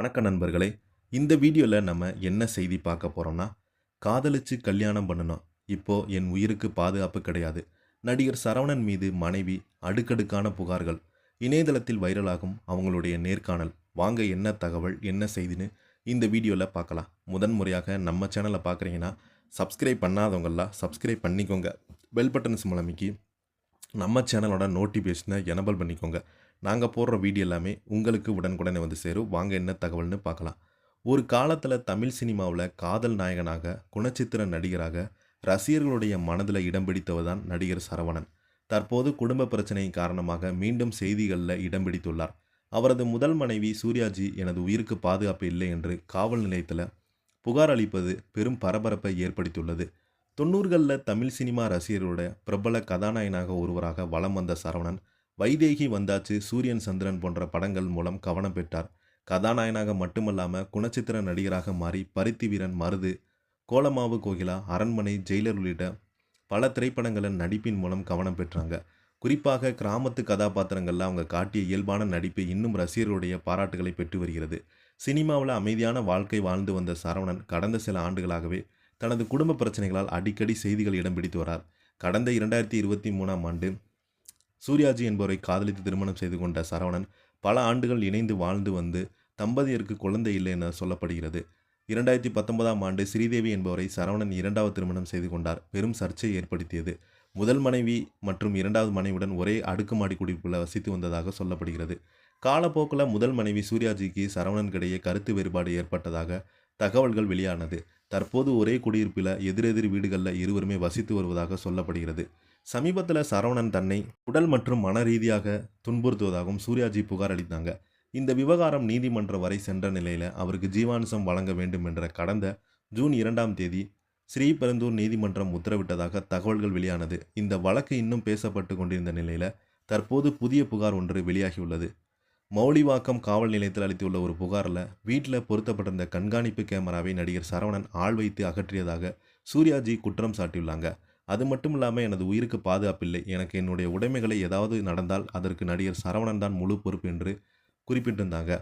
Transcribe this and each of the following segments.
வணக்கம் நண்பர்களே. இந்த வீடியோவில் நம்ம என்ன செய்தி பார்க்க போகிறோம்னா, காதலிச்சு கல்யாணம் பண்ணணும், இப்போ என் உயிருக்கு பாதுகாப்பு கிடையாது. நடிகர் சரவணன் மீது மனைவி அடுக்கடுக்கான புகார்கள். இணையதளத்தில் வைரலாகும் அவங்களுடைய நேர்காணல். வாங்க என்ன தகவல் என்ன செய்தின்னு இந்த வீடியோவில் பார்க்கலாம். முதன்முறையாக நம்ம சேனலை பார்க்குறீங்கன்னா சப்ஸ்கிரைப் பண்ணாதவங்கெல்லாம் சப்ஸ்கிரைப் பண்ணிக்கோங்க. பெல் பட்டன் சிம்பல் அமைக்கி நம்ம சேனலோட நோட்டிஃபிகேஷனை எனபிள் பண்ணிக்கோங்க. நாங்கள் போடுற வீடியோ எல்லாமே உங்களுக்கு உடனுக்குடனே வந்து சேரும். வாங்க என்ன தகவல்னு பார்க்கலாம். ஒரு காலத்தில் தமிழ் சினிமாவில் காதல் நாயகனாக, குணச்சித்திர நடிகராக ரசிகர்களுடைய மனதில் இடம் பிடித்தவர் தான் நடிகர் சரவணன். தற்போது குடும்ப பிரச்சனை காரணமாக மீண்டும் செய்திகளில் இடம் பிடித்துள்ளார். அவரது முதல் மனைவி சூர்யாஜி எனது உயிருக்கு பாதுகாப்பு இல்லை என்று காவல் நிலையத்தில் புகார் அளிப்பது பெரும் பரபரப்பை ஏற்படுத்தியுள்ளது. 90களில் தமிழ் சினிமா ரசிகர்களோட பிரபல கதாநாயகனாக ஒருவராக வலம் வந்த சரவணன், வைதேகி வந்தாச்சு, சூரியன் சந்திரன் போன்ற படங்கள் மூலம் கவனம் பெற்றார். கதாநாயகனாக மட்டுமல்லாமல் குணச்சித்திர நடிகராக மாறி பருத்தி வீரன், மருது, கோலமாவு கோகிலா, அரண்மனை, ஜெயிலர் உள்ளிட்ட பல திரைப்படங்களின் நடிப்பின் மூலம் கவனம் பெற்றாங்க. குறிப்பாக கிராமத்து கதாபாத்திரங்களில் அவங்க காட்டிய இயல்பான நடிப்பு இன்னும் ரசிகர்களுடைய பாராட்டுகளை பெற்று வருகிறது. சினிமாவில் அமைதியான வாழ்க்கை வாழ்ந்து வந்த சரவணன் கடந்த சில ஆண்டுகளாகவே தனது குடும்ப பிரச்சனைகளால் அடிக்கடி செய்திகள் இடம் பிடித்து வரார். கடந்த 2023ஆம் ஆண்டு சூர்யாஜி என்பவரை காதலித்து திருமணம் செய்து கொண்ட சரவணன் பல ஆண்டுகள் இணைந்து வாழ்ந்து வந்து தம்பதியருக்கு குழந்தை இல்லை என சொல்லப்படுகிறது. 2019ஆம் ஆண்டு ஸ்ரீதேவி என்பவரை சரவணன் இரண்டாவது திருமணம் செய்து கொண்டார். பெரும் சர்ச்சையை ஏற்படுத்தியது. முதல் மனைவி மற்றும் இரண்டாவது மனைவியுடன் ஒரே அடுக்குமாடி குடியிருப்பில் வசித்து வந்ததாக சொல்லப்படுகிறது. காலப்போக்கில் முதல் மனைவி சூர்யாஜிக்கு சரவணனுக்கிடையே கருத்து வேறுபாடு ஏற்பட்டதாக தகவல்கள் வெளியானது. தற்போது ஒரே குடியிருப்பில் எதிரெதிர் வீடுகளில் இருவருமே வசித்து வருவதாக சொல்லப்படுகிறது. சமீபத்தில் சரவணன் தன்னை உடல் மற்றும் மன ரீதியாக துன்புறுத்துவதாகவும் சூர்யாஜி புகார் அளித்தாங்க. இந்த விவகாரம் நீதிமன்றம் வரை சென்ற நிலையில் அவருக்கு ஜீவாம்சம் வழங்க வேண்டும் என்ற கடந்த ஜூன் 2ஆம் தேதி ஸ்ரீபெரும்புதூர் நீதிமன்றம் உத்தரவிட்டதாக தகவல்கள் வெளியானது. இந்த வழக்கு இன்னும் பேசப்பட்டு கொண்டிருந்த நிலையில் தற்போது புதிய புகார் ஒன்று வெளியாகியுள்ளது. மௌலிவாக்கம் காவல் நிலையத்தில் அளித்துள்ள ஒரு புகாரில் வீட்டில் பொருத்தப்பட்டிருந்த கண்காணிப்பு கேமராவை நடிகர் சரவணன் ஆள் வைத்து அகற்றியதாக சூர்யாஜி குற்றம் சாட்டியுள்ளாங்க. அது மட்டும் இல்லாமல் எனது உயிருக்கு பாதுகாப்பில்லை, எனக்கு என்னுடைய உடைமைகளை ஏதாவது நடந்தால் அதற்கு நடிகர் சரவணன் தான் முழு பொறுப்பு என்று குறிப்பிட்டிருந்தாங்க.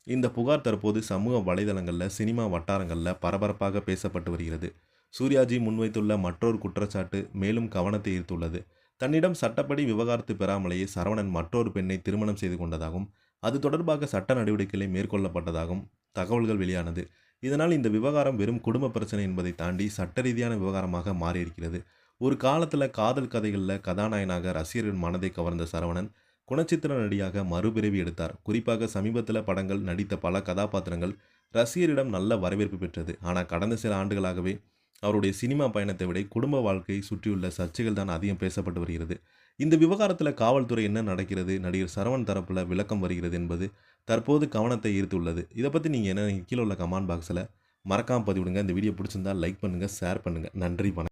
இந்த புகார் தற்போது சமூக வலைதளங்களில் சினிமா வட்டாரங்களில் பரபரப்பாக பேசப்பட்டு வருகிறது. சூர்யாஜி முன்வைத்துள்ள மற்றொரு குற்றச்சாட்டு மேலும் கவனத்தை ஈர்த்துள்ளது. தன்னிடம் சட்டப்படி விவகாரத்து பெறாமலேயே சரவணன் மற்றொரு பெண்ணை திருமணம் செய்து கொண்டதாகவும் அது தொடர்பாக சட்ட நடவடிக்கைகளை மேற்கொள்ளப்பட்டதாகவும் தகவல்கள் வெளியானது. இதனால் இந்த விவகாரம் வெறும் குடும்ப பிரச்சனை என்பதை தாண்டி சட்ட ரீதியான விவகாரமாக மாறியிருக்கிறது. ஒரு காலத்தில் காதல் கதைகளில் கதாநாயகனாக ரசிகர்கள் மனதை கவர்ந்த சரவணன் குணச்சித்திர நடிகாக மறுபிறவி எடுத்தார். குறிப்பாக சமீபத்தில் படங்கள் நடித்த பல கதாபாத்திரங்கள் ரசிகரிடம் நல்ல வரவேற்பு பெற்றது. ஆனால் கடந்த சில ஆண்டுகளாகவே அவருடைய சினிமா பயணத்தை விட குடும்ப வாழ்க்கையை சுற்றியுள்ள சர்ச்சைகள் தான் அதிகம் பேசப்பட்டு வருகிறது. இந்த விவகாரத்தில் காவல்துறை என்ன நடக்கிறது, நடிகர் சரவணன் தரப்பில் விளக்கம் வருகிறது என்பது தற்போது கவனத்தை ஈர்த்துள்ளது. இதை பற்றி நீங்கள் என்ன கீழே உள்ள கமெண்ட் பாக்ஸில் மறக்காமல் பதிவிடுங்க. இந்த வீடியோ பிடிச்சிருந்தால் லைக் பண்ணுங்கள், ஷேர் பண்ணுங்கள். நன்றி, வணக்கம்.